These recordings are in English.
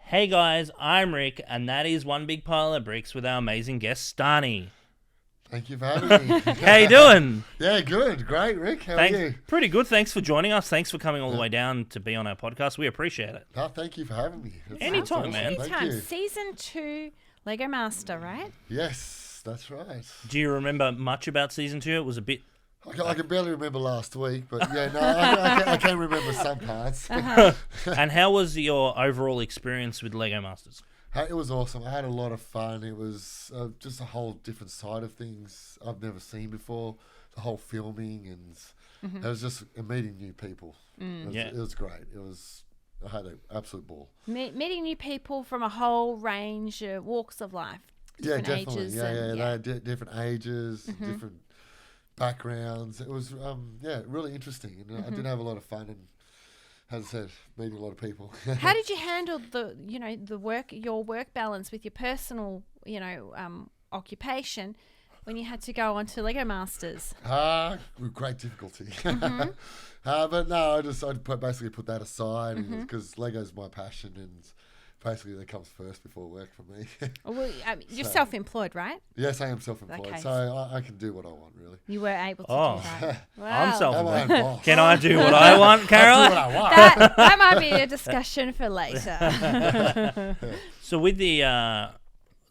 Hey guys, I'm Rick, and that is One Big Pile of Bricks with our amazing guest, Stani. Thank you for having me. How you doing? Yeah, good. Great, Rick. How are you? Pretty good. Thanks for joining us. Thanks for coming all the way down to be on our podcast. We appreciate it. No, thank you for having me. Anytime, awesome. man. Thank Anytime. you. Season 2 Lego Master, right? Yes, that's right. Do you remember much about season 2? It was a bit... I can barely remember last week, but yeah, no, I can remember some parts. And how was your overall experience with Lego Masters? It was awesome. I had a lot of fun. It was just a whole different side of things I've never seen before. The whole filming and it was just meeting new people. It was great. I had an absolute ball. Meeting new people from a whole range of walks of life. Yeah, Different definitely. ages They had different ages, different backgrounds. It was really interesting, and I did have a lot of fun, and as I said, meeting a lot of people. How did you handle your work balance with your personal, occupation when you had to go on to Lego Masters? With great difficulty. But no, I'd basically put that aside because Lego's my passion, and basically that comes first before work for me. Well, you're self-employed, right? Yes, I am self-employed, Okay. so I can do what I want, really. You were able to do that. Wow. I'm I'm my self-employed. own boss. Can I do what I want, I do Caroline? what I want. That might be a discussion for later. So with the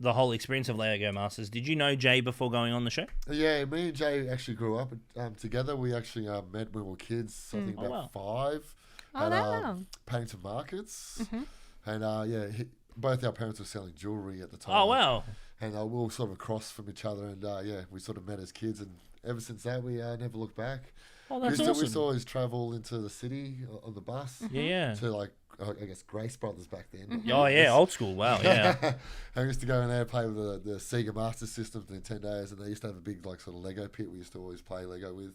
whole experience of Lego Masters, did you know Jay before going on the show? Yeah, me and Jay actually grew up together. We actually met when we were kids, I think about 5. Oh, at wow. Painted Markets. And both our parents were selling jewellery at the time. Oh, wow. And we were sort of across from each other, and we sort of met as kids, and ever since that we never looked back. Oh, that's we used awesome. to always travel into the city on the bus. Yeah. To I guess Grace Brothers back then. Oh, yeah, old school. Wow, yeah. I used to go in there and play with the Sega Master System, the Nintendos, and they used to have a big sort of Lego pit we used to always play Lego with.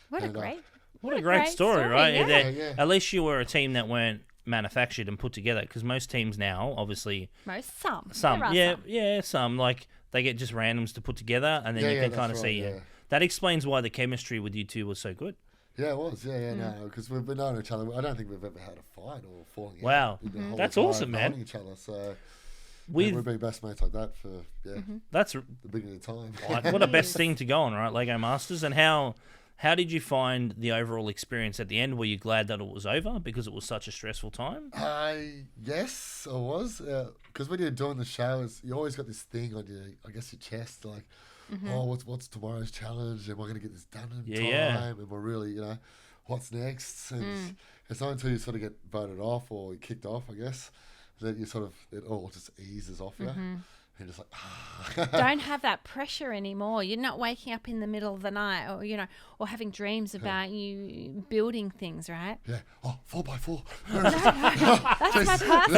What a And, great... What a great story, right? yeah. Yeah. At least you were a team that weren't manufactured and put together, because most teams now, obviously... Some. Some, There are yeah, some. yeah, some. Like, they get just randoms to put together, and then you can that's kind of right, see... yeah. That explains why the chemistry with you two was so good. Yeah, it was. No, because we've been knowing each other. I don't think we've ever had a fight or falling Wow. out. the whole That's time, awesome, man. knowing each other. So With we've been best mates like that for That's the beginning of time. what a best thing to go on, right? Lego Masters. And how did you find the overall experience at the end? Were you glad that it was over because it was such a stressful time? Yes, I was. Because when you're doing the show, you always got this thing on your chest, like, oh, what's tomorrow's challenge? Am I going to get this done in time? Yeah. Am I really, what's next? And it's not until you sort of get voted off or kicked off, I guess, that you sort of, it all just eases off you. And you're just like, Don't have that pressure anymore. You're not waking up in the middle of the night or having dreams about you building things, right? yeah, 4x4. That's my past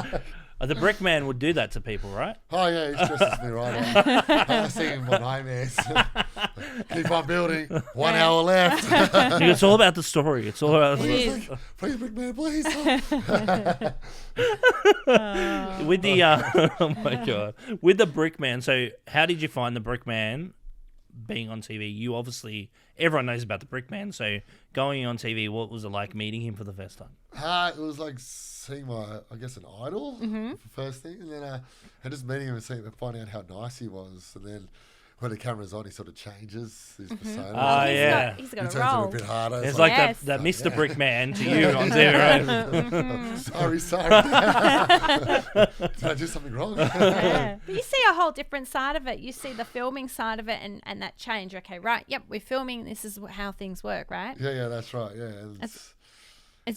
life. The Brickman would do that to people, right? Oh yeah, he stresses me right out. I see him in my nightmares. Keep on building. 1 hour left. It's all about the story. It's all about It is. Please, big man, please. with the oh my god, with the Brickman. So, how did you find the Brickman being on TV? You obviously, everyone knows about the Brickman. So, going on TV, what was it like meeting him for the first time? It was like seeing an idol for the first thing, and then and just meeting him and finding out how nice he was, and then when the camera's on, he sort of changes his persona. Oh, yeah. He's He got turns a it role. a bit harder. It's like Yes. the Mr. Brickman to you on TV, right? Sorry. Did I do something wrong? Yeah. But you see a whole different side of it. You see the filming side of it and that change. Okay, right. Yep, we're filming. This is how things work, right? Yeah, that's right. Yeah. And It's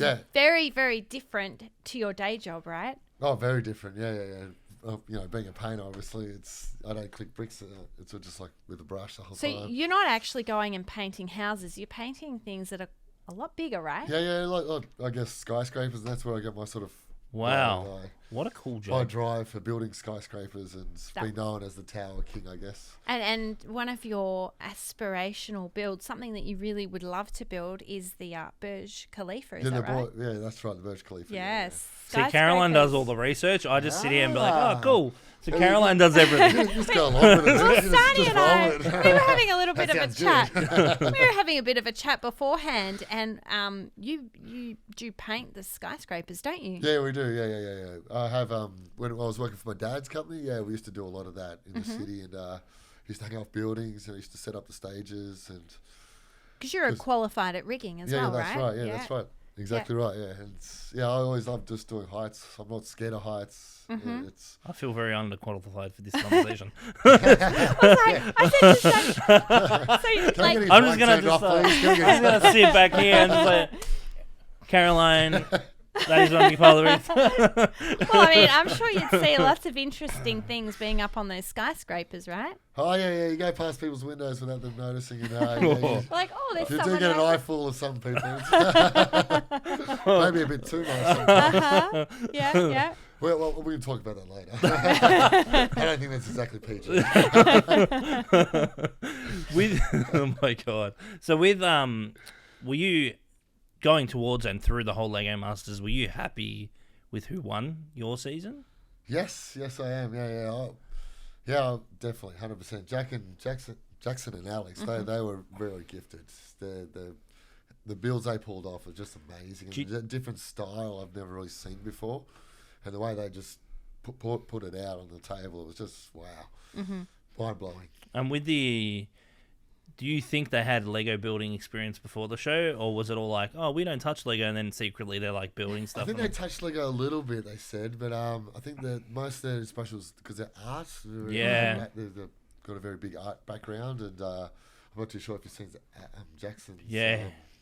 Yeah. very, very different to your day job, right? oh, very different. Yeah. Being a painter, obviously, I don't click bricks. It's just like with a brush the whole So time. you're not actually going and painting houses. You're painting things that are a lot bigger, right? Yeah, like I guess skyscrapers, and that's where I get my sort of Wow. What a cool my job. drive for building skyscrapers and being known as the Tower King, I guess. And one of your aspirational builds, something that you really would love to build, is the Burj Khalifa. Is that right? Yeah, that's right, the Burj Khalifa. Yes. See, Caroline does all the research. I just sit here and be like, oh, cool. So Caroline does everything. Just go along with it. Well, Just Stani and roll I, with it. we were having a little bit of a sounds chat. good. We were having a bit of a chat beforehand, and you do paint the skyscrapers, don't you? Yeah, we do. Yeah. I have when I was working for my dad's company. Yeah, we used to do a lot of that in the city, and used to hang off buildings, and I used to set up the stages, and Because you're qualified at rigging as well, that's right? right. Yeah, that's right. Exactly right. Yeah, and I always love just doing heights. I'm not scared of heights. Yeah, I feel very underqualified for this conversation. I said just so like, I'm just gonna sit back here and just like, Caroline, that is one part of the reason. well, I mean, I'm sure you'd see lots of interesting things being up on those skyscrapers, right? Oh yeah. You go past people's windows without them noticing. You know, Like, oh, there's you do someone. get an over- eyeful of some people. Maybe a bit too much. Yeah. Well, we can talk about that later. I don't think that's exactly PG. Oh my god! So were you going towards and through the whole Lego Masters? Were you happy with who won your season? Yes, I am. Yeah, definitely, 100%. Jackson and Alex, they were very gifted. The builds they pulled off were just amazing. And a different style I've never really seen before, and the way they just put it out on the table, it was just wow, mind blowing. And do you think they had Lego building experience before the show, or was it all like, oh, we don't touch Lego, and then secretly they're like building stuff? I think they touched Lego a little bit, they said, but I think that most of their inspiration was because their art. Yeah. They've got a very big art background, and I'm not too sure if you've seen Jackson's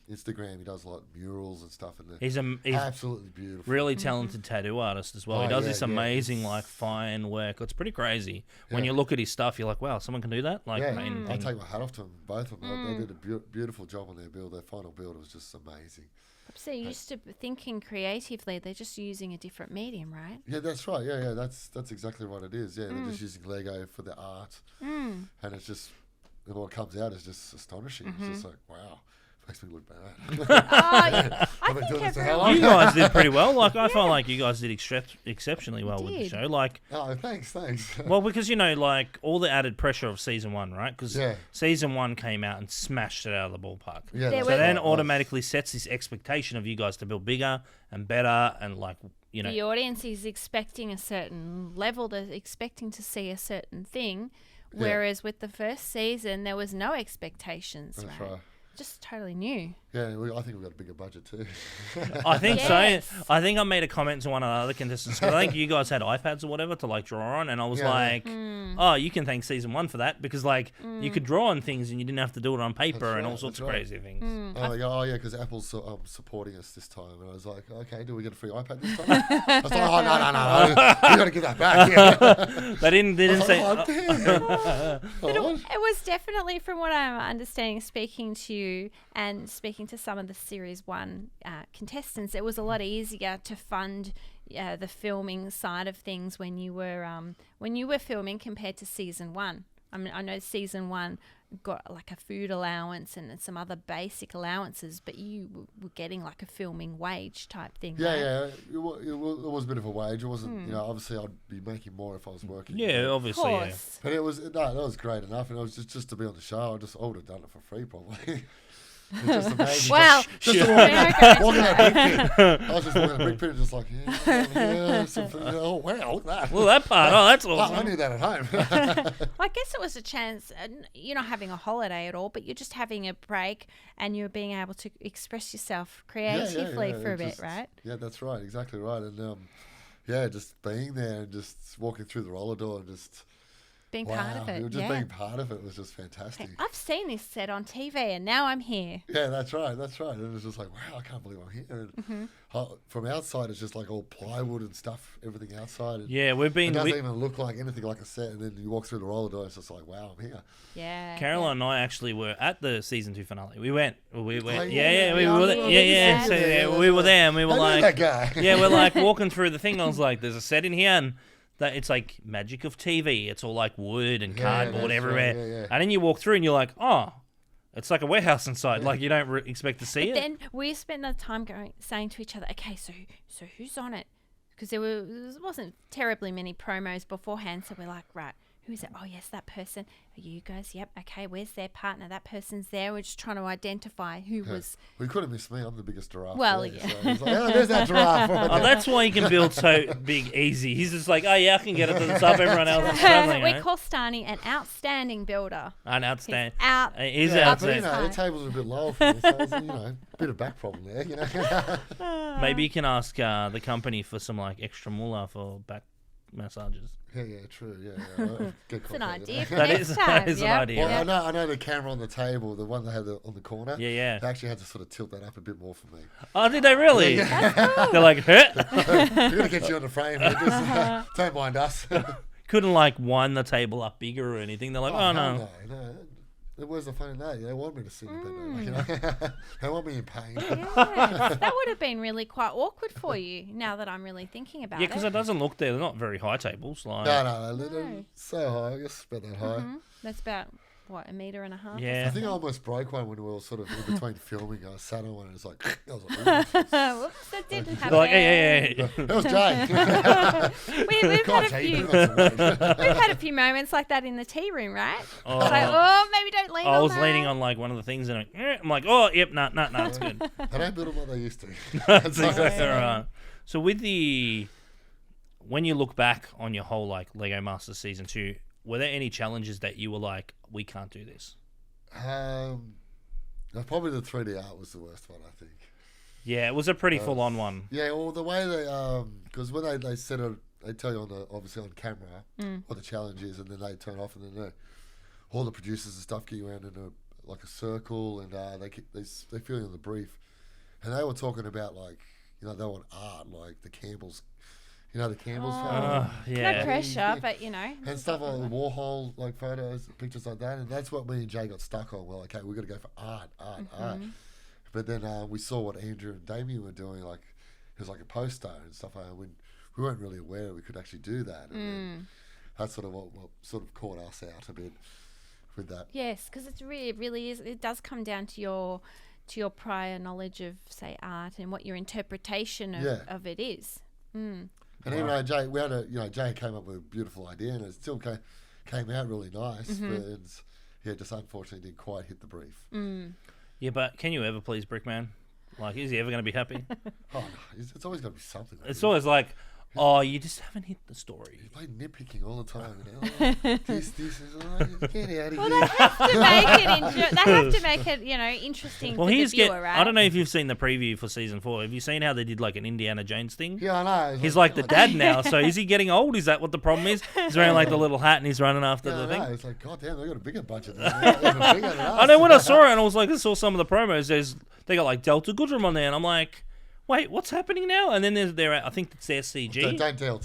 Instagram. He does a lot of murals and stuff, and He's absolutely beautiful. really talented tattoo artist as well. He does this amazing like fine work. It's pretty crazy. When you look at his stuff, you're like, wow, someone can do that. Like, I take my hat off to them, both of them. They did a beautiful job on their build. Their final build was just amazing. So you're used to thinking creatively. They're just using a different medium, right? Yeah, that's right. Yeah, that's exactly what it is. Yeah, they're just using Lego for the art, and it's just what comes out is just astonishing. It's just like wow. Makes me look bad. I think everyone... You guys did pretty well. Like I felt like you guys did exceptionally well with the show. Like, oh, thanks. Well, because like all the added pressure of season one, right? Because season one came out and smashed it out of the ballpark. Yeah, so then automatically sets this expectation of you guys to build bigger and better, and like the audience is expecting a certain level. They're expecting to see a certain thing, whereas with the first season there was no expectations. That's right. Just totally new. Yeah, I think we've got a bigger budget too. I think so. I think I made a comment to one of the other contestants because I think you guys had iPads or whatever to like draw on, and I was oh, you can thank season one for that because like you could draw on things and you didn't have to do it on paper and all sorts of crazy things. Oh yeah, because Apple's supporting us this time, and I was like, okay, do we get a free iPad this time? I was like, oh no, you got to give that back. They didn't say. But it was definitely, from what I'm understanding, speaking to you and speaking to some of the series 1 contestants, it was a lot easier to fund the filming side of things when you were filming compared to season 1. I mean, I know season 1 got like a food allowance and some other basic allowances, but you were getting like a filming wage type thing. Yeah, it was a bit of a wage. It wasn't, obviously I'd be making more if I was working. Yeah, obviously. Yeah. But it was that was great enough, and it was just to be on the show. I would have done it for free probably. It's just amazing. Well, walking that brick pit. I was just walking the brick pit and just like, oh wow, look at that. Well, that part, that's awesome. I knew that at home. Well, I guess it was a chance. You're not having a holiday at all, but you're just having a break, and you're being able to express yourself creatively for a bit, right? Yeah, that's right, exactly right. And just being there and just walking through the roller door and just being part of it. Just being part of it was just fantastic. I've seen this set on TV and now I'm here. Yeah, that's right. And it was just like, wow, I can't believe I'm here. And from outside, it's just like all plywood and stuff, everything outside. And Yeah, we've been. it doesn't even look like anything like a set. And then you walk through the roller door, it's just like, wow, I'm here. Yeah. Caroline and I actually were at the season 2 finale. We went. We went. yeah, We were there. Yeah. So we were there, and we were I know like, that guy. yeah, we're like walking through the thing. I was like, there's a set in here, and that it's like magic of TV. It's all like wood and cardboard that's everywhere. right, yeah. And then you walk through, and you're like, oh, it's like a warehouse inside. Like you don't expect to see it. Then we spent the time saying to each other, okay, so who's on it? Because there wasn't terribly many promos beforehand. So we're like, right, who is it? Oh, yes, that person. Are you guys? Yep. Okay, where's their partner? That person's there. We're just trying to identify who was. Well, you couldn't miss me. I'm the biggest giraffe. Well, there, yeah. So it's like, oh, there's that giraffe. Right Oh, there. that's why he can build so big easy. He's just like, oh yeah, I can get it to the top. Everyone else is struggling. We call Stani an outstanding builder. An outstanding. He's He's Yeah, but, outstanding. the tables are a bit low for me, so it's, a bit of back problem there, Maybe you can ask the company for some like extra moolah for back massages. Yeah, true. Yeah. Good It's an contact, idea for That next is- time. that is an yeah. idea. Well, I know the camera on the table, the one they had on the corner. Yeah. They actually had to sort of tilt that up a bit more for me. Oh, did they really? They're like, We're gonna get you on the frame. Here. Just, don't mind us. couldn't like wind the table up bigger or anything. They're like, oh no. No. Where's the fun in that? They want me to sing a bit. They want me in pain. Yeah, that would have been really quite awkward for you. Now that I'm really thinking about Yeah, it. because it doesn't look there. They're not very high tables. Like, No, they're so high. I guess about that high. That's about what, 1.5 meters? Yeah. I think I almost broke one when we were sort of in between filming. I sat on one and it's like, I was like, ooh. Whoops, that didn't happen. They're like, hey. That was Jay. We've God, had a Jay, few. you put on some weight. We've had a few moments like that in the tea room, right? Oh. It's like, maybe don't lean on I was that. leaning on like one of the things and I'm like, oh, yep, no, it's good. They don't build them what they used to. That's exactly right. So with when you look back on your whole like Lego Masters Season 2, were there any challenges that you were like, we can't do this? Probably the 3D art was the worst one, I think. Yeah, it was a pretty full-on one. Yeah, well, the way they, because when they set it, they tell you obviously on camera what the challenge is, and then they turn off, and then all the producers and stuff get you around in a circle, and they fill you in the brief, and they were talking about like, they want art, like the Campbell's. The Campbell's photo. Yeah. No pressure, but And stuff like Warhol, like photos, pictures like that. And that's what me and Jay got stuck on. Well, okay, we've got to go for art. But then we saw what Andrew and Damien were doing. Like, it was like a poster and stuff like that. We weren't really aware we could actually do that. And then that's sort of what sort of caught us out a bit with that. yes, because it really is. It does come down to your prior knowledge of, say, art and what your interpretation of it is. And even though Jay came up with a beautiful idea, and it still came out really nice, but just unfortunately didn't quite hit the brief. Yeah, but can you ever please Brickman? Like, is he ever going to be happy? Oh no, it's always got to be something. It's always like, oh, you just haven't hit the story. You play nitpicking all the time. This is get out of Well, here. they have to make it, interesting Well, for the he's viewer, right? I don't know if you've seen the preview for Season 4. Have you seen how they did like an Indiana Jones thing? Yeah, I know. He's like the dad now, so is he getting old? Is that what the problem is? He's wearing like the little hat and he's running after the thing. It's like, God damn, they got a bigger budget than that. Even bigger than us. I know when I saw it and I was like, I saw some of the promos. They got like Delta Goodrum on there, and I'm like, wait, what's happening now? And then there's I think it's their CG. Don't tell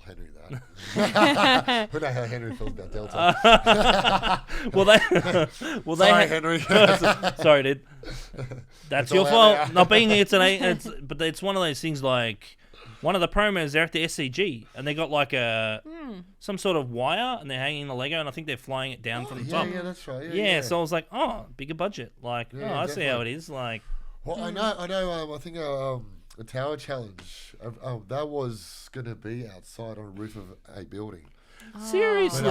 Henry that. We know how Henry feels about Delta. Sorry, Henry. Sorry, dude. That's your all fault. out now. Not being here today. But it's one of those things like one of the promos. They're at the SCG and they got like some sort of wire and they're hanging the Lego and I think they're flying it down from the top. Yeah, that's right. Yeah, so I was like, oh, bigger budget. Like, Yeah, I see how it definitely. is. Like, Well, I know. I think the Tower Challenge that was going to be outside on a roof of a building. seriously.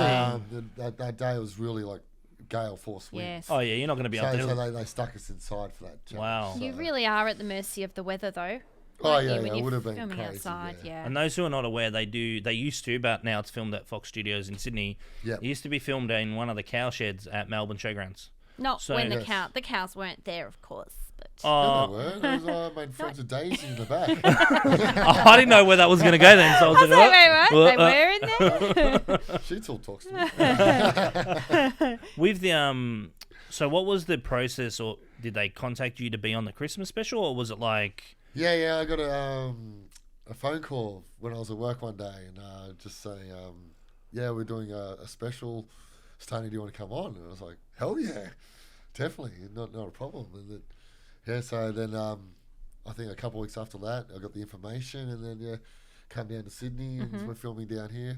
But that day was really like gale force wind. Yes. Oh yeah, you're not going to be up there. So they stuck us inside for that challenge. Wow. So. You really are at the mercy of the weather, though. Oh aren't yeah, you, when it you're would have been filming crazy. outside. Yeah. And those who are not aware, they used to, but now it's filmed at Fox Studios in Sydney. Yep. It used to be filmed in one of the cow sheds at Melbourne Showgrounds. Not So- when Yes. the cows weren't there, of course. But Yeah, they were. I made friends with Daisy in the back. I didn't know where that was going to go then. So I was like, wait, what? They were in there? She still talks to me. With the so what was the process, or did they contact you to be on the Christmas special, or was it like? Yeah, I got a phone call when I was at work one day, and just saying, yeah, we're doing a special. Stani, do you want to come on? And I was like, hell yeah, definitely, not a problem. And then, yeah, so then I think a couple of weeks after that, I got the information, and then come down to Sydney, and we're filming down here.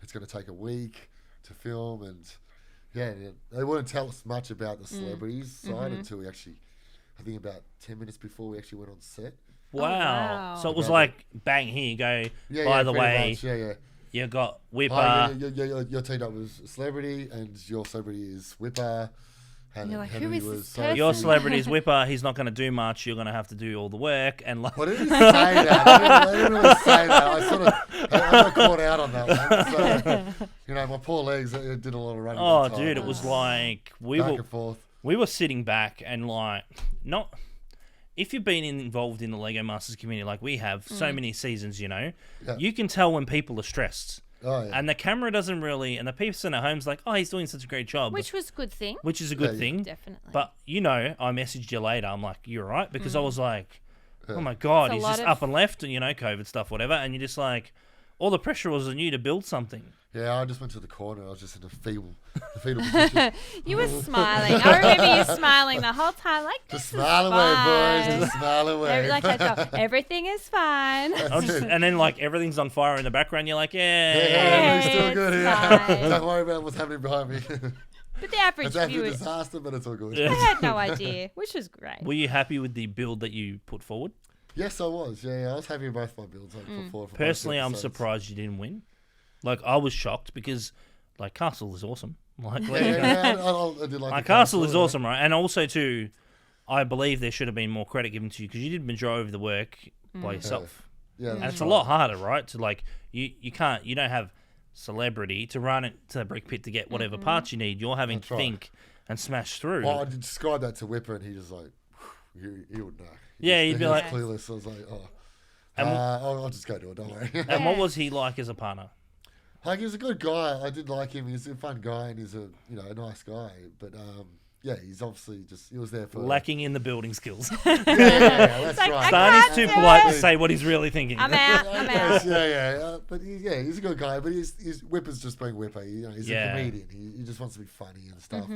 It's going to take a week to film, and yeah, they wouldn't tell us much about the celebrities side until we actually, I think about 10 minutes before we actually went on set. Wow. So it was like, bang, here you go. By the way, you got Whipper. You're teamed up with a celebrity, and your celebrity is Whipper. And you're like, Henry who is this person? Your celebrity is Whipper. He's not going to do much. You're going to have to do all the work. And like, well, I didn't say that. I didn't really say that. I got caught out on that one. So, my poor legs did a lot of running. Oh, dude, it was like back and forth. We were sitting back and like, not. If you've been involved in the Lego Masters community like we have, so many seasons, you can tell when people are stressed. Oh, yeah. And the camera doesn't really, and the person at home's like, oh, he's doing such a great job. Which was a good thing. Which is a good thing. Definitely. But, I messaged you later. I'm like, you're right. Because I was like, oh my God, he's just up and left, and, COVID stuff, whatever. And you're just like, all the pressure was on you to build something. Yeah, I just went to the corner. I was just in a fetal position. You were smiling. I remember you smiling the whole time. Like, this just smile away, boys. Just smile away. Everything is fine. And then, like, everything's on fire in the background. You're like, everything's still good here. Don't worry about what's happening behind me. But the average viewer... It's a disaster, but it's all good. I had no idea, which was great. Were you happy with the build that you put forward? Yes, I was. Yeah, I was happy with both my builds. Put forward for personally, I'm surprised you didn't win. Like, I was shocked because, like, Castle is awesome. Like, I did like Castle is awesome, right? And also, too, I believe there should have been more credit given to you because you did majority of the work by yourself. Yeah, and it's a lot harder, right? To, like, you don't have celebrity to run it to the brick pit to get whatever parts you need. You're having to think and smash through. Well, I described that to Whipper, and he just like, he would know. He'd be like... clueless. I was like, I'll just go to it, don't worry. And what was he like as a partner? Like, he was a good guy. I did like him. He's a fun guy, and he's a nice guy. But he's obviously he was there for lacking in the building skills. That's like, right. Stani's too polite to say what he's really thinking. I'm out. But he's a good guy. But he's Whipper's just being Whipper. He's a comedian. He just wants to be funny and stuff.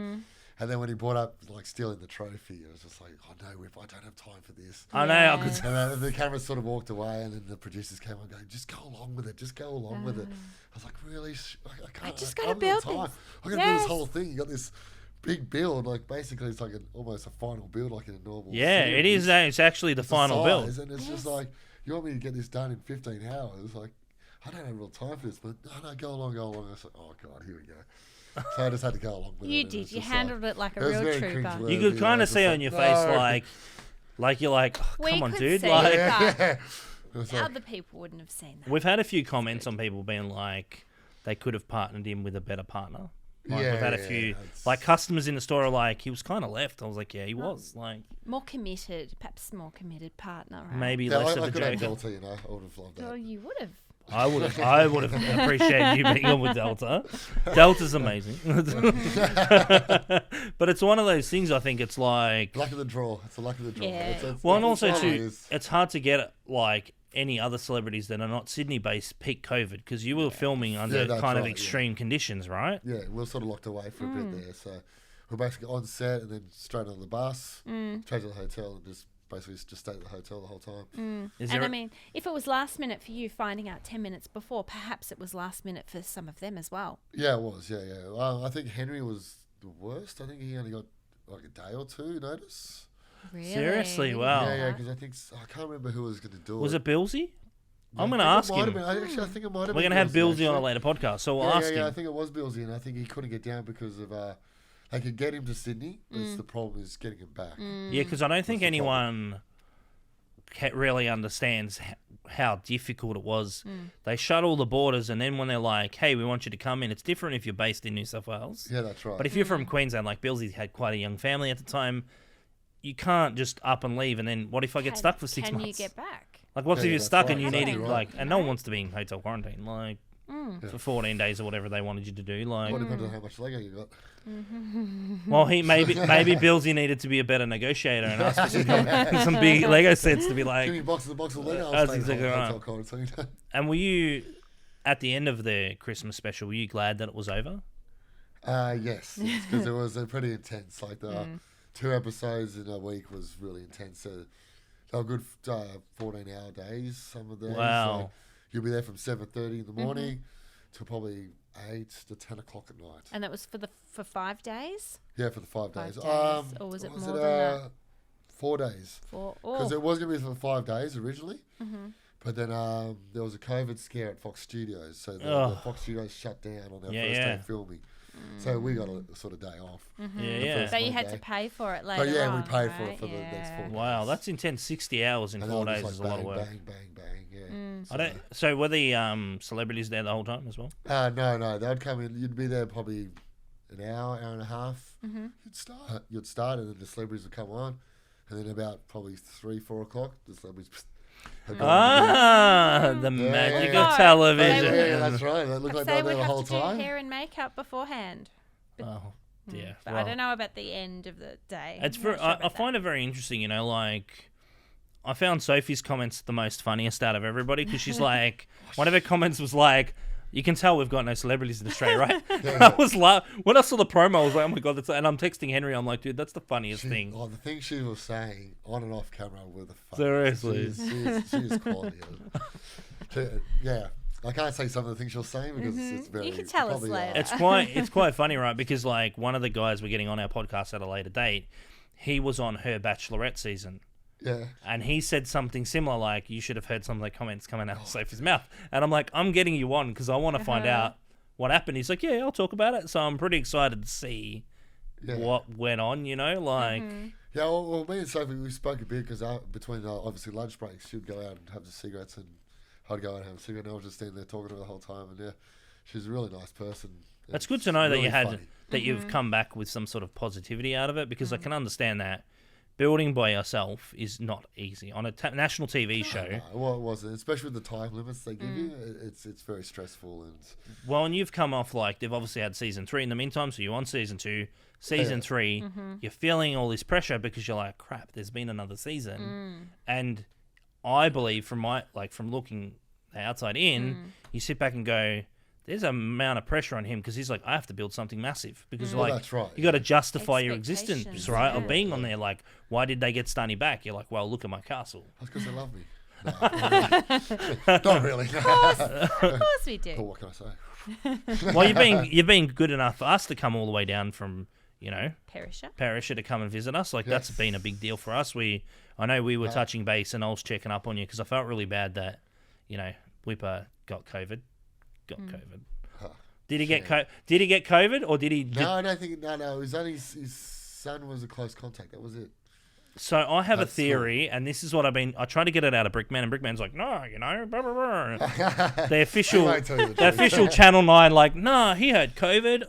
And then when he brought up like stealing the trophy, it was just like, oh no, Whip, I don't have time for this. I know. And then the camera sort of walked away, and then the producers came on going, just go along with it. Just go along with it. I was like, really? I can't. I just got to build this. I got to do this whole thing. You got this big build. Like, basically, it's like almost a final build, like in a normal series. It is. It's actually the final build. And it's just like, you want me to get this done in 15 hours? Like, I don't have real time for this, but no, go along. I was like, oh God, here we go. So I just had to go along with it. You did. You handled it like a real trooper. You could kind of see on your face, like you're like, oh, come on, dude. Like, other people wouldn't have seen that. We've had a few comments on people being like, they could have partnered him with a better partner. Like, we've had a few, like customers in the store are like, he was kind of left. I was like, yeah, he was. Like, more committed, perhaps more committed partner. Right? Maybe less of a joker. I would have loved that. Oh, you would have. I would have appreciated you being on with Delta. Delta's amazing. But it's one of those things, I think it's like... luck of the draw. It's a luck of the draw. Yeah. Well, and also, too, it's hard to get, like, any other celebrities that are not Sydney-based peak COVID, because you were filming under kind of extreme conditions, right? Yeah, we were sort of locked away for a bit there. So we're basically on set and then straight on the bus, straight to the hotel, and just stayed at the hotel the whole time. I mean, if it was last minute for you finding out 10 minutes before, perhaps it was last minute for some of them as well. Yeah, it was. Yeah. I think Henry was the worst. I think he only got like a day or two notice. Really? Seriously? Wow. Yeah, because I can't remember who was going to do it. Was it Billsy? I'm going to ask him. Actually, I think it might have been. We're going to have Billsy on a later podcast, so we'll ask him. Yeah, I think it was Billsy, and I think he couldn't get down because of... they could get him to Sydney, but the problem is getting him back. Yeah, because I don't think anyone... really understands how difficult it was. They shut all the borders, and then when they're like, hey, we want you to come in, it's different if you're based in New South Wales. Yeah, that's right. But if you're from Queensland, like Billsy had quite a young family at the time, you can't just up and leave, and then what if I get stuck for 6 months? Can you get back? Like, what if you're that's stuck right, and you need exactly it, right. and no one wants to be in hotel quarantine, for 14 days or whatever they wanted you to do, What depends on how much Lego you got. Well, maybe Billsy needed to be a better negotiator and ask for some big Lego sets to be like. Give me boxes of Lego. That's I'll stay exactly in right. hotel quarantine. And were you, at the end of the Christmas special, were you glad that it was over? Yes, because it was pretty intense. Like the 2 episodes in a week was really intense. So they were good 14-hour days. Some of them. Wow. So you'll be there from 7:30 in the morning to probably 8 to 10 o'clock at night. And that was for 5 days? Yeah, for the 5 days. 5 days. Or was it more than that? 4 days. Because it was going to be for 5 days originally. But then there was a COVID scare at Fox Studios. So the Fox Studios shut down on their first day of filming. So we got a sort of day off. Yeah. So you had to pay for it later But yeah, on, we paid for right? it for the next 4 days. Wow, that's intense. 60 hours in And 4 they were days just is a like lot of work. Bang, bang, yeah. So were the celebrities there the whole time as well? No. They'd come in. You'd be there probably an hour and a half. You'd start, and then the celebrities would come on. And then about probably 3, 4 o'clock, the celebrities... the magic of television. Yeah, that's right. They look like they they were there would the whole have to do time. hair and makeup beforehand. Oh, dear. But I don't know about the end of the day. It's I find it very interesting, like... I found Sophie's comments the most funniest out of everybody because she's like... one of her comments was like... You can tell we've got no celebrities in Australia, right? I was like, when I saw the promo, I was like, oh my God, that's... And I'm texting Henry, I'm like, dude, that's the funniest thing. Oh, the things she was saying on and off camera were the funniest. Seriously. She's quality. Yeah. I can't say some of the things she'll say because it's very... You can tell us later. It's quite funny, right? Because like one of the guys we're getting on our podcast at a later date, he was on her Bachelorette season. Yeah. And he said something similar, like, you should have heard some of the comments coming out of Sophie's mouth. And I'm like, I'm getting you on because I want to find out what happened. He's like, yeah, I'll talk about it. So I'm pretty excited to see what went on, like... Yeah, well, me and Sophie, we spoke a bit because between obviously lunch breaks, she'd go out and have the cigarettes and I'd go out and have a cigarette and I was just standing there talking to her the whole time. And yeah, she's a really nice person. It's good to know really that you've come back with some sort of positivity out of it because I can understand that. Building by yourself is not easy on a national TV show. No, well, it wasn't, especially with the time limits they give you. It's very stressful and you've come off like they've obviously had season 3 in the meantime, so you're on season 2, season 3. You're feeling all this pressure because you're like, crap, there's been another season, and I believe from looking the outside in, you sit back and go, there's an amount of pressure on him because he's like, I have to build something massive because that's right. You got to justify your existence, Expectations, right? Of being on there. Like, why did they get Stani back? You're like, well, look at my castle. That's because they love me. No, not really. Of course we do. But what can I say? Well, you've been good enough for us to come all the way down from Perisher to come and visit us. Like that's been a big deal for us. I know we were touching base and I was checking up on you because I felt really bad that Whipper got COVID. Did he get COVID or did he? No, I don't think. No. It was only his son was a close contact. That was it. So I have a theory, and this is what I tried to get it out of Brickman, and Brickman's like, no, blah, blah, blah. The official Channel 9, like, nah, he had COVID.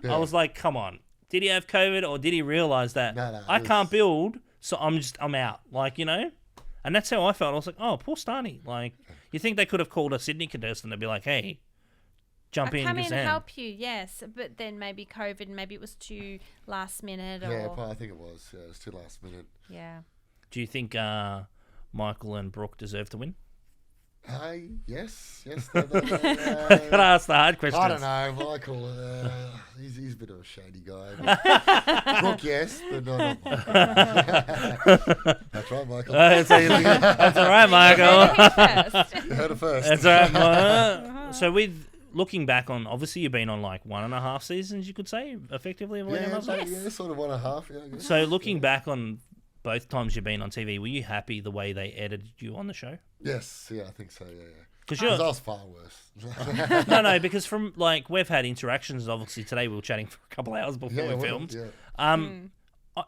I was like, come on, did he have COVID or did he realize that I can't build, so I'm out, and that's how I felt. I was like, oh, poor Stani. Like, you think they could have called a Sydney contestant and be like, hey, jump in. Come in and help you, yes. But then maybe COVID, maybe it was too last minute. Yeah, I think it was. Yeah, it was too last minute. Yeah. Do you think Michael and Brooke deserve to win? Yes. Gotta ask the hard questions. I don't know, Michael. He's a bit of a shady guy. Brooke, yes, but not Michael. That's right, Michael. That's all right, Michael. You heard it first. That's all right. So looking back on, obviously you've been on like 1.5 seasons, you could say, effectively. Yeah, sort of 1.5. Yeah, I guess. So looking back on both times you've been on TV, were you happy the way they edited you on the show? Yes, I think so, yeah. Because I was far worse. No, because from we've had interactions. Obviously today we were chatting for a couple hours before we filmed. Yeah.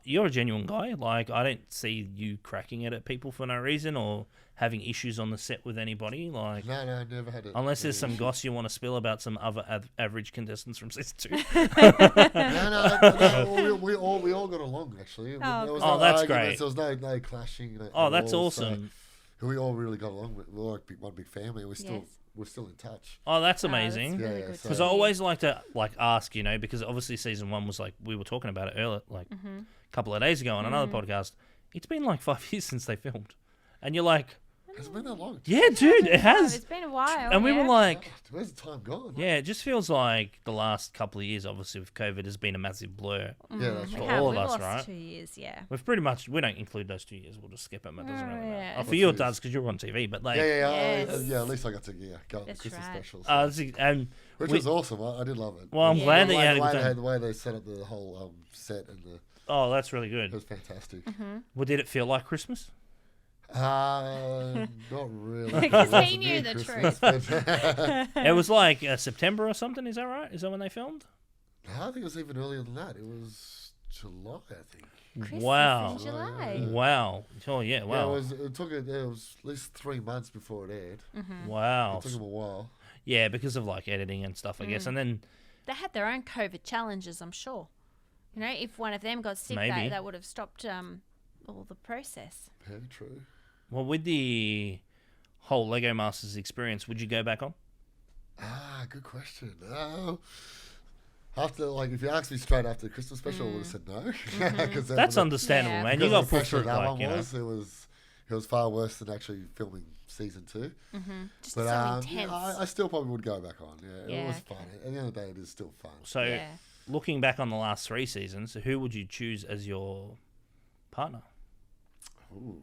you're a genuine guy. Like, I don't see you cracking it at people for no reason or having issues on the set with anybody. Like, No, I never had it. unless there's some goss you want to spill about some other average contestants from season 2. No, we all got along actually. There was no that's arguments, great. There was no clashing. That's awesome. So we all really got along. We're like one big family. We're still in touch. Oh, that's amazing. That's really Yeah, good so- Because to I hear. always like to ask, because obviously season 1 was like, we were talking about it earlier, a couple of days ago on another podcast. It's been like 5 years since they filmed, and you're like, Has it been that long? yeah, dude, it It's has. been a while. And we were like, Where's the time gone? yeah, it just feels like the last couple of years, obviously with COVID, has been a massive blur. Yeah, that's we right. have. all of We've us, lost right? 2 years, yeah. We've pretty much, we don't include those 2 years. We'll just skip them. It doesn't really matter. yeah. Oh, for What's you it 2 does because you're on TV, but like, Yes. Yeah. At least I got to go on the That's Christmas right. specials. Which was awesome. I did love it. Well, I'm Yeah. glad that the you way, had a the good way, time. the way they set up the whole set and That's really it good. was fantastic. Well, did it feel like Christmas? Not really. Because It wasn't he knew near the Christmas, but- It was like September or something. Is that right? Is that when they filmed? I think it was even earlier than that. It was July, I think. Christmas Wow. in July. Wow. Oh yeah. Wow. Yeah, it was at least 3 months before it aired. Wow. It took them a while. Yeah, because of like editing and stuff, I guess. And then They had their own COVID challenges, I'm sure. If one of them got sick, Maybe. that would have stopped all the process. Very true. well, with the whole Lego Masters experience, would you go back on? Good question. After, if you asked me straight after the Christmas special, I would have said no. 'Cause then That's the- understandable, Yeah. man. because You got of the put pressure through that like, one it was far worse than actually filming season 2. Just But so intense. I still probably would go back on. Yeah, it was Yeah, fun. At the end of the day, it is still fun. So, yeah. looking back on the last 3 seasons, who would you choose as your partner? Ooh.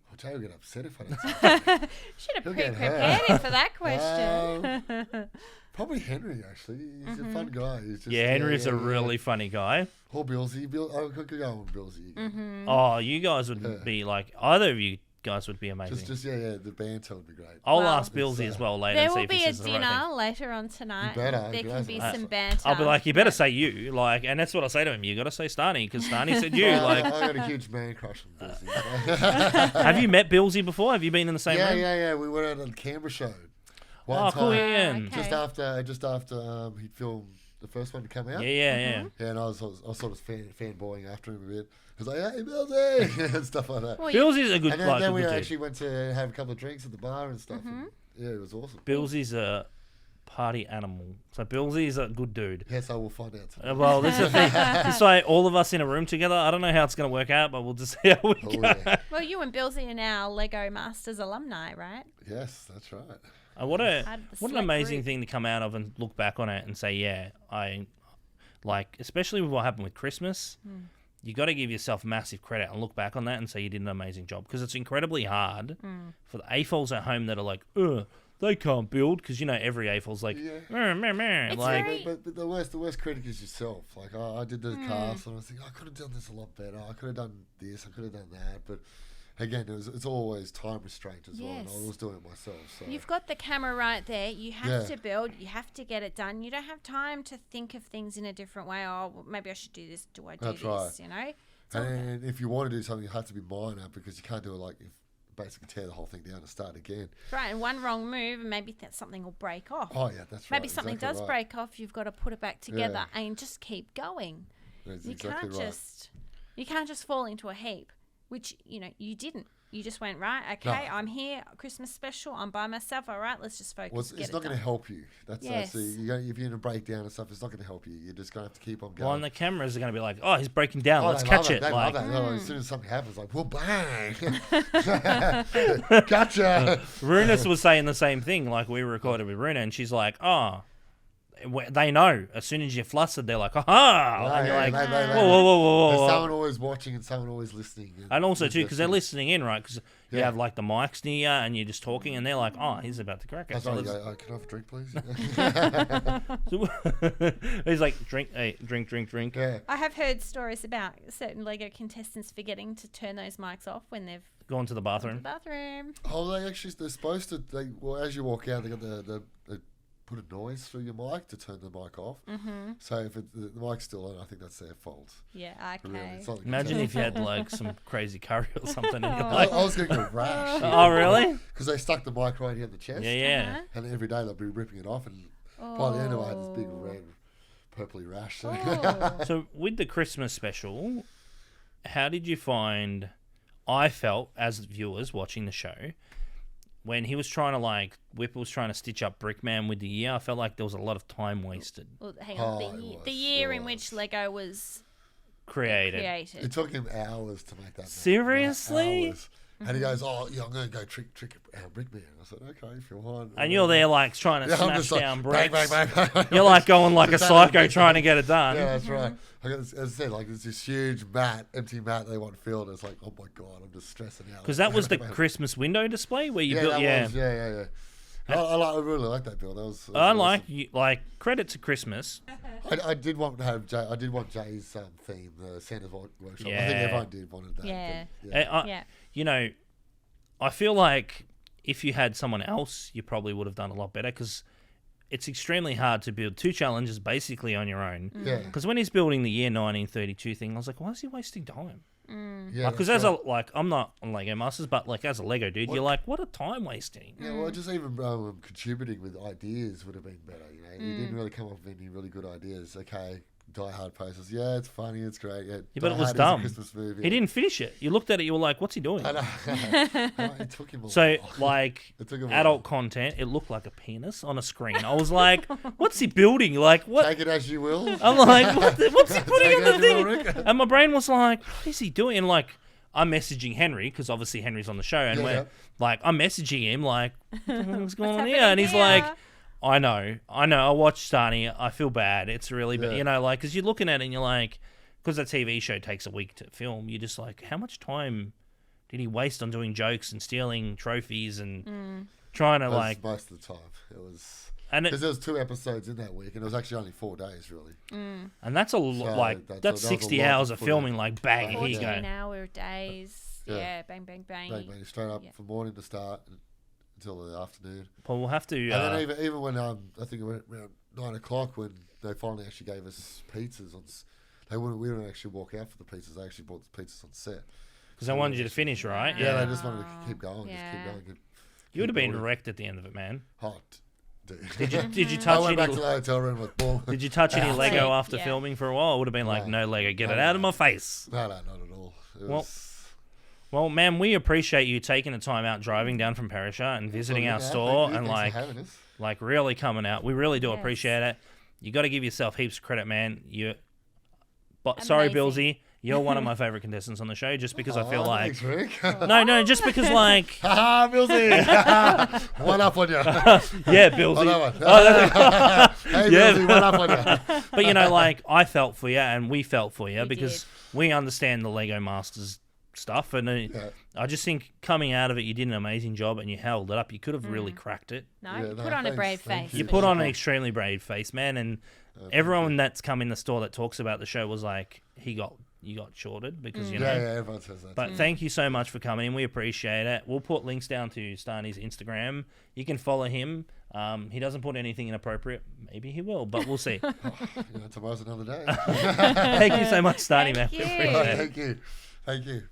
Well, Jay will get upset if I don't say Should have He'll get prepared him for that question. Probably Henry, actually. He's a fun guy. He's just, Yeah, Henry's a really funny guy. Or Billsy. I could go on Billsy again. Oh, you guys would be like, either of you guys would be amazing. The banter would be great. I'll Well, ask Billsy as well later There and see will if be he a says the right dinner thing. later on tonight. better, There can guys. be some banter. I'll be like, you better say you, and that's what I say to him. You got to say Stani because Stani said you. I Like, got a huge man crush on Billsy. have you met Billsy before? Have you been in the same room? Yeah. We went out on the Canberra show. Oh, cool, time. yeah. Okay. Just after he filmed the first one to come out. Yeah. Yeah, and I was sort of fanboying after him a bit. I was like, hey, Billsy! and stuff like that. Well, Billsy's a good, And like, then a we good dude. actually went to have a couple of drinks at the bar and stuff. And, yeah, it was awesome. Billsy's a party animal. So Billsy's a good dude. Yes, I will find out today. Well, this is the thing. It's like all of us in a room together. I don't know how it's going to work out, but we'll just see how we Oh, go. yeah. Well, you and Billsy are now Lego Masters alumni, right? Yes, that's right. What Part of the an select amazing group. thing to come out of and look back on it and say, yeah, I like, especially with what happened with Christmas. You got to give yourself massive credit and look back on that and say you did an amazing job because it's incredibly hard for the AFOLs at home that are like, they can't build because every AFOL's like, Yeah. meh, meh. It's Like, very- But the worst critic is yourself. Like, I did the cast and I was thinking, I could have done this a lot better. I could have done this. I could have done that. But again, it's always time restraint as well. And I Yes. was doing it myself. So You've got the camera right there. You have Yeah. to build. You have to get it done. You don't have time to think of things in a different way. Oh, well, maybe I should do this. Do I do That's this? right. You know? It's all- And if you want to do something, you have to be minor because you can't do it like basically tear the whole thing down and start again. right. And one wrong move, and maybe something will break off. Oh yeah, that's right. Maybe something exactly does right. break off. You've got to put it back together Yeah. and just keep going. That's You exactly can't right. you can't just fall into a heap, which you didn't. You just went right. Okay, No. I'm here. Christmas special. I'm by myself. All right, let's just focus. Well, get it's it not going to done. help you. That's Yes. if you're in a breakdown and stuff, it's not going to help you. You're just going to have to keep on going. well, and the cameras are going to be like, oh, he's breaking down. Oh, Let's they catch love it. They Like, love that. No, as soon as something happens, like, well, bang, gotcha. Runas was saying the same thing. Like, we recorded with Runa, and she's like, oh, they know. As soon as you're flustered, they're like, aha. And you're like, whoa. There's someone always watching and someone always listening. And also, too, because they're that's- listening in, right? Because you Yeah. have, like, the mics near you, and you're just talking, and they're like, oh, he's about to crack it. That's So right. You let's- go, can I have a drink, please? he's like, drink. Yeah. I have heard stories about certain Lego contestants forgetting to turn those mics off when they've Go into the gone to the bathroom. bathroom. Oh, they're supposed to. Well, as you walk out, they got the put a noise through your mic to turn the mic off. Mm-hmm. So if the mic's still on, I think that's their fault. Yeah, okay. Really, it's not like Imagine if you had like some crazy curry or something. And you're I like, was getting a rash. oh, really? Because they stuck the mic right here in the chest. Yeah. And every day they'd be ripping it off, and by the end of it, I had this big red, purpley rash. So with the Christmas special, how did you find? I felt as viewers watching the show, when he was trying to Whipper was trying to stitch up Brickman with the year, I felt like there was a lot of time wasted. Well, hang on, the year in which Lego was created. It took him hours to make that. Seriously? Hours. And he goes, "Oh, yeah, I'm going to go trick Brickman." I said, "Okay, if you want." And you're there trying to smash down bricks. Bang, bang, bang. You're going like a psycho trying to get it done. Yeah, that's right. As I said, there's this huge empty mat they want filled. It's like, oh my god, I'm just stressing out. Because that was the Christmas window display where you built. Yeah. I really like that build. That was awesome. Credit to Christmas. I did want to have Jay's theme, the Santa's Workshop. Yeah. I think everyone wanted that. Yeah. I feel like if you had someone else, you probably would have done a lot better because it's extremely hard to build 2 challenges basically on your own. Yeah. Because when he's building the year 1932 thing, I was like, why is he wasting time? Yeah, because I'm not on Lego Masters, but as a Lego dude, you're like, what a time wasting. Yeah, well, just even contributing with ideas would have been better. He didn't really come up with any really good ideas. Okay, Die Hard posters. Yeah, it's funny, it's great. Yeah, but it was dumb. He didn't finish it. You looked at it, you were like, what's he doing? I know. It took him a so, while. Adult content, it looked like a penis on a screen. I was like, what's he building? What? Take it as you will. I'm like, what's he putting in the thing? And my brain was like, what is he doing? And I'm messaging Henry, because obviously Henry's on the show, and I'm messaging him what's going on here? And he's like, I know. I watched Stani. I feel bad. It's really bad. Because you're looking at it and you're like, because a TV show takes a week to film, you're just like, how much time did he waste on doing jokes and stealing trophies and trying to most of the time. It was... Because there was 2 episodes in that week, and it was actually only 4 days, really. And that's a lot. That's 60 hours of filming. Bang, here you go. 14-hour days. Yeah, bang, bang, bang. Bang, bang, straight up from morning to start until the afternoon. Well, we'll have to... And then even when, I think it went around 9 o'clock when they finally actually gave us pizzas, we wouldn't actually walk out for the pizzas. They actually bought the pizzas on set. Because they wanted you to finish, right? Yeah, they just wanted to keep going, just keep going. You would have been wrecked at the end of it, man. Hot. Did you touch I went back to the hotel room with ball. Did you touch any Lego after filming for a while? It would have been like, no Lego, get it out of my face. No, not at all. Well, man, we appreciate you taking the time out driving down from Perisher and visiting our store and really coming out. We really do appreciate it. You got to give yourself heaps of credit, man. Sorry, Billsy. You're one of my favorite contestants on the show, just because I feel like... Thanks, Rick. No, just because Haha, Billsy! One up on you. Yeah, Billsy. Hey, Billsy, one up on you. But, I felt for you and we felt for you because we understand the Lego Masters stuff. And I just think coming out of it, you did an amazing job and you held it up. You could have really cracked it. You put on a brave face. You put on an extremely brave face, man. And everyone that's come in the store that talks about the show was like, you got shorted because, Yeah, everyone says that. But thank you so much for coming in. We appreciate it. We'll put links down to Stani's Instagram. You can follow him. He doesn't put anything inappropriate. Maybe he will, but we'll see. Tomorrow's another day. Thank you so much, Stani, man. Thank you. Thank you.